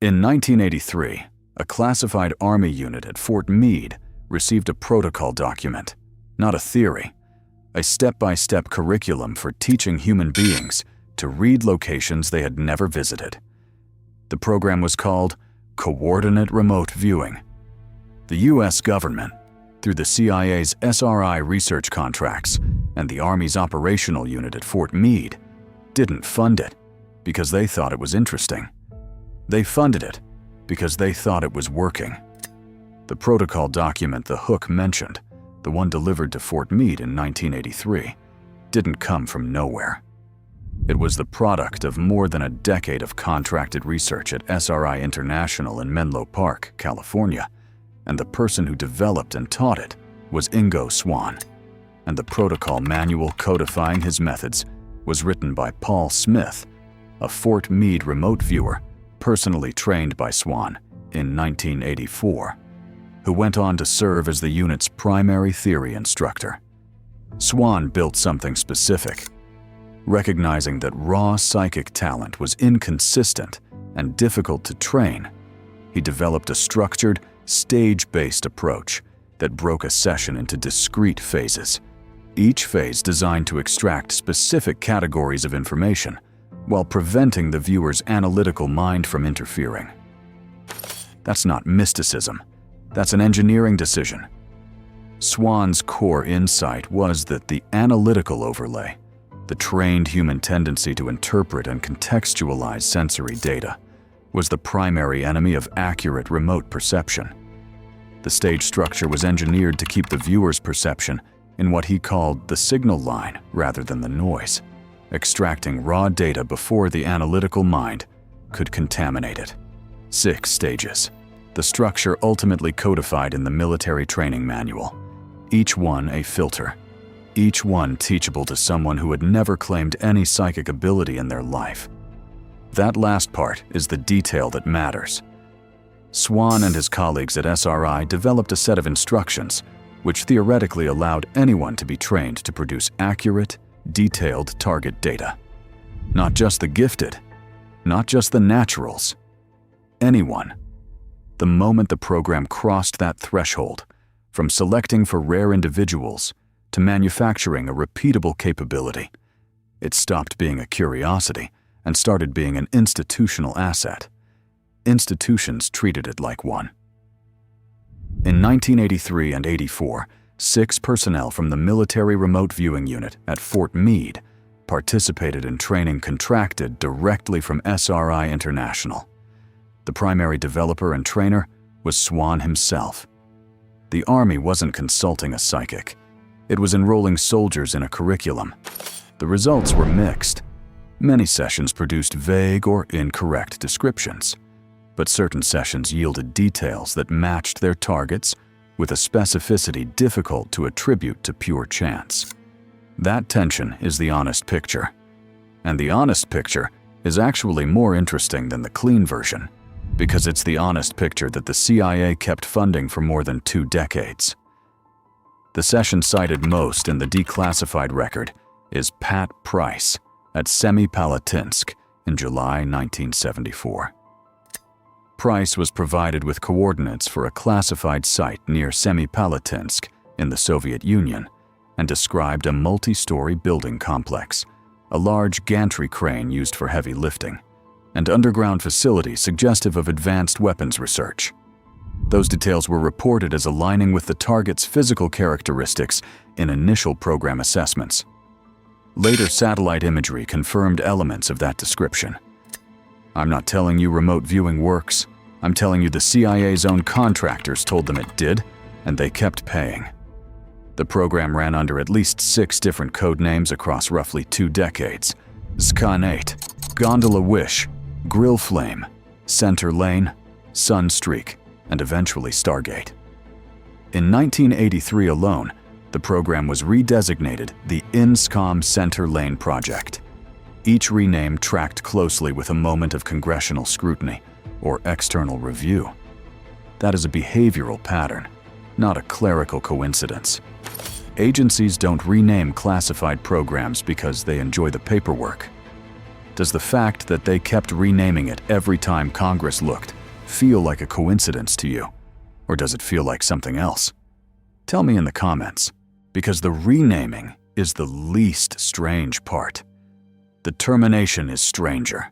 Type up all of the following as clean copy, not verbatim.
In 1983, a classified Army unit at Fort Meade received a protocol document, not a theory, a step-by-step curriculum for teaching human beings to read locations they had never visited. The program was called Coordinate Remote Viewing. The U.S. government, through the CIA's SRI research contracts and the Army's operational unit at Fort Meade, didn't fund it because they thought it was interesting. They funded it because they thought it was working. The protocol document the Hook mentioned, the one delivered to Fort Meade in 1983, didn't come from nowhere. It was the product of more than a decade of contracted research at SRI International in Menlo Park, California, and the person who developed and taught it was Ingo Swann, and the protocol manual codifying his methods was written by Paul Smith, a Fort Meade remote viewer personally trained by Swann in 1984, who went on to serve as the unit's primary theory instructor. Swann built something specific. Recognizing that raw psychic talent was inconsistent and difficult to train, he developed a structured, stage-based approach that broke a session into discrete phases, each phase designed to extract specific categories of information while preventing the viewer's analytical mind from interfering. That's not mysticism. That's an engineering decision. Swann's core insight was that the analytical overlay, the trained human tendency to interpret and contextualize sensory data, was the primary enemy of accurate remote perception. The stage structure was engineered to keep the viewer's perception in what he called the signal line rather than the noise, extracting raw data before the analytical mind could contaminate it. 6 stages. The structure ultimately codified in the military training manual, each one a filter, each one teachable to someone who had never claimed any psychic ability in their life. That last part is the detail that matters. Swann and his colleagues at SRI developed a set of instructions which theoretically allowed anyone to be trained to produce accurate, detailed target data. Not just the gifted, not just the naturals. Anyone. The moment the program crossed that threshold, from selecting for rare individuals to manufacturing a repeatable capability, it stopped being a curiosity and started being an institutional asset. Institutions treated it like one. In 1983 and 84, 6 personnel from the military remote viewing unit at Fort Meade participated in training contracted directly from SRI International. The primary developer and trainer was Swann himself. The Army wasn't consulting a psychic. It was enrolling soldiers in a curriculum. The results were mixed. Many sessions produced vague or incorrect descriptions, but certain sessions yielded details that matched their targets with a specificity difficult to attribute to pure chance. That tension is the honest picture. And the honest picture is actually more interesting than the clean version, because it's the honest picture that the CIA kept funding for more than 2 decades. The session cited most in the declassified record is Pat Price at Semipalatinsk in July 1974. Price was provided with coordinates for a classified site near Semipalatinsk in the Soviet Union and described a multi-story building complex, a large gantry crane used for heavy lifting, and underground facilities suggestive of advanced weapons research. Those details were reported as aligning with the target's physical characteristics in initial program assessments. Later satellite imagery confirmed elements of that description. I'm not telling you remote viewing works. I'm telling you the CIA's own contractors told them it did, and they kept paying. The program ran under at least 6 different code names across roughly 2 decades: Scan8, Gondola Wish, Grill Flame, Center Lane, Sunstreak, and eventually Stargate. In 1983 alone, the program was redesignated the INSCOM Center Lane Project. Each rename tracked closely with a moment of congressional scrutiny or external review. That is a behavioral pattern, not a clerical coincidence. Agencies don't rename classified programs because they enjoy the paperwork. Does the fact that they kept renaming it every time Congress looked feel like a coincidence to you? Or does it feel like something else? Tell me in the comments, because the renaming is the least strange part. The termination is stranger.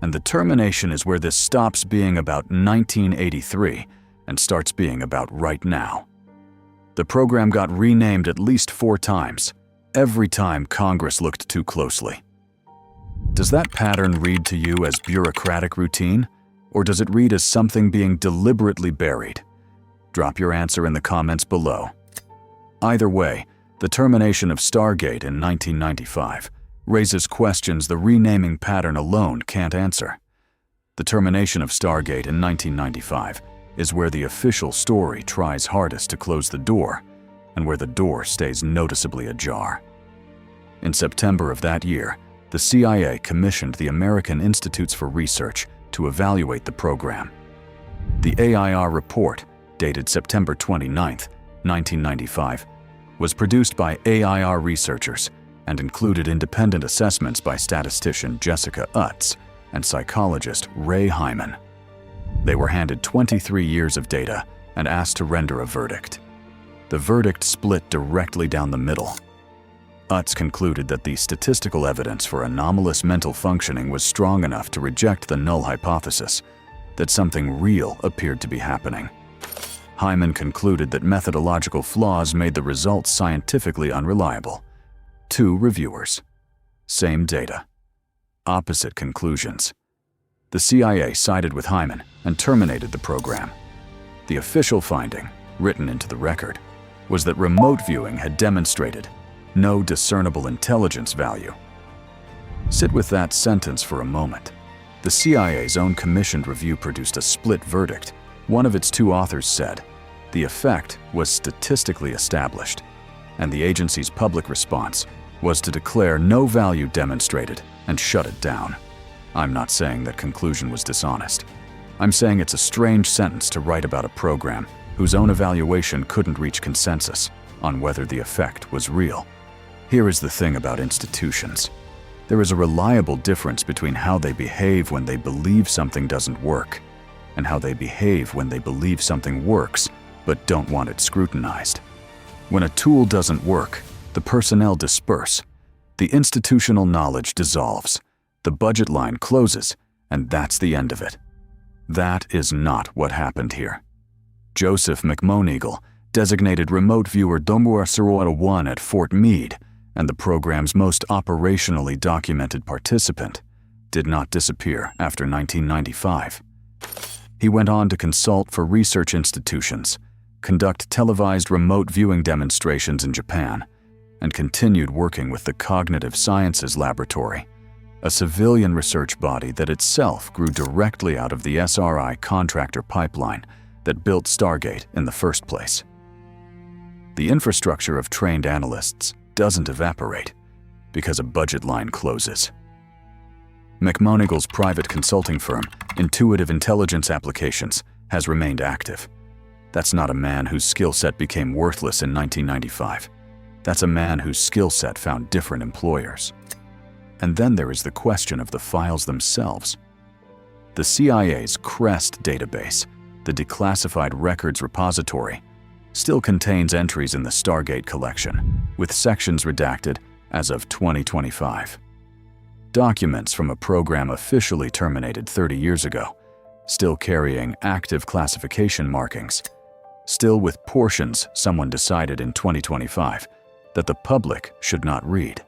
And the termination is where this stops being about 1983 and starts being about right now. The program got renamed at least 4 times, every time Congress looked too closely. Does that pattern read to you as bureaucratic routine, or does it read as something being deliberately buried? Drop your answer in the comments below. Either way, the termination of Stargate in 1995 raises questions the renaming pattern alone can't answer. The termination of Stargate in 1995 is where the official story tries hardest to close the door, and where the door stays noticeably ajar. In September of that year, the CIA commissioned the American Institutes for Research to evaluate the program. The AIR report, dated September 29, 1995, was produced by AIR researchers and included independent assessments by statistician Jessica Utz and psychologist Ray Hyman. They were handed 23 years of data and asked to render a verdict. The verdict split directly down the middle. Utz concluded that the statistical evidence for anomalous mental functioning was strong enough to reject the null hypothesis, that something real appeared to be happening. Hyman concluded that methodological flaws made the results scientifically unreliable. 2 reviewers. Same data. Opposite conclusions. The CIA sided with Hyman and terminated the program. The official finding, written into the record, was that remote viewing had demonstrated no discernible intelligence value. Sit with that sentence for a moment. The CIA's own commissioned review produced a split verdict. One of its 2 authors said, the effect was statistically established, and the agency's public response was to declare no value demonstrated and shut it down. I'm not saying that conclusion was dishonest. I'm saying it's a strange sentence to write about a program whose own evaluation couldn't reach consensus on whether the effect was real. Here is the thing about institutions. There is a reliable difference between how they behave when they believe something doesn't work, and how they behave when they believe something works but don't want it scrutinized. When a tool doesn't work, the personnel disperse. The institutional knowledge dissolves. The budget line closes, and that's the end of it. That is not what happened here. Joseph McMoneagle designated remote viewer Domura 1 at Fort Meade, and the program's most operationally documented participant did not disappear after 1995. He went on to consult for research institutions, conduct televised remote viewing demonstrations in Japan, and continued working with the Cognitive Sciences Laboratory, a civilian research body that itself grew directly out of the SRI contractor pipeline that built Stargate in the first place. The infrastructure of trained analysts doesn't evaporate because a budget line closes. McMoneagle's private consulting firm, Intuitive Intelligence Applications, has remained active. That's not a man whose skill set became worthless in 1995. That's a man whose skill set found different employers. And then there is the question of the files themselves. The CIA's CREST database, the Declassified Records Repository, still contains entries in the Stargate collection, with sections redacted as of 2025. Documents from a program officially terminated 30 years ago, still carrying active classification markings, still with portions someone decided in 2025 that the public should not read.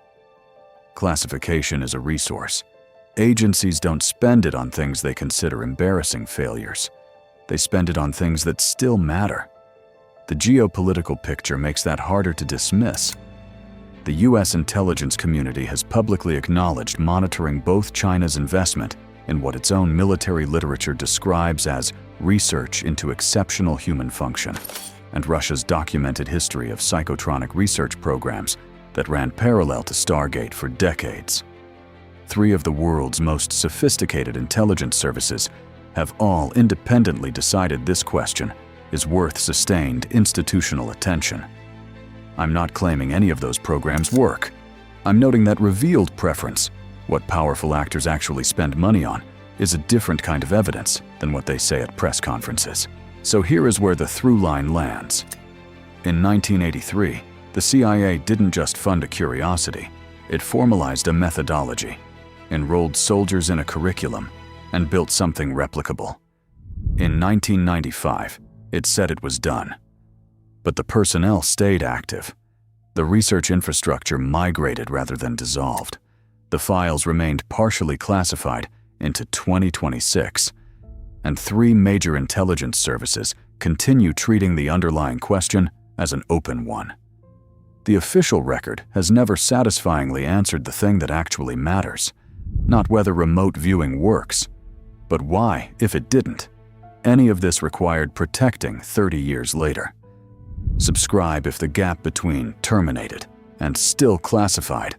Classification is a resource. Agencies don't spend it on things they consider embarrassing failures. They spend it on things that still matter. The geopolitical picture makes that harder to dismiss. The U.S. intelligence community has publicly acknowledged monitoring both China's investment in what its own military literature describes as research into exceptional human function, and Russia's documented history of psychotronic research programs that ran parallel to Stargate for decades. 3 of the world's most sophisticated intelligence services have all independently decided this question is worth sustained institutional attention. I'm not claiming any of those programs work. I'm noting that revealed preference What powerful actors actually spend money on is a different kind of evidence than what they say at press conferences. So here is where the through line lands. In 1983, the CIA didn't just fund a curiosity, it formalized a methodology, enrolled soldiers in a curriculum, and built something replicable. In 1995, it said it was done. But the personnel stayed active. The research infrastructure migrated rather than dissolved. The files remained partially classified into 2026, and 3 major intelligence services continue treating the underlying question as an open one. The official record has never satisfyingly answered the thing that actually matters, not whether remote viewing works, but why, if it didn't, any of this required protecting 30 years later. Subscribe if the gap between terminated and still classified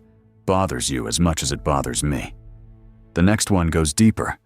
bothers you as much as it bothers me. The next one goes deeper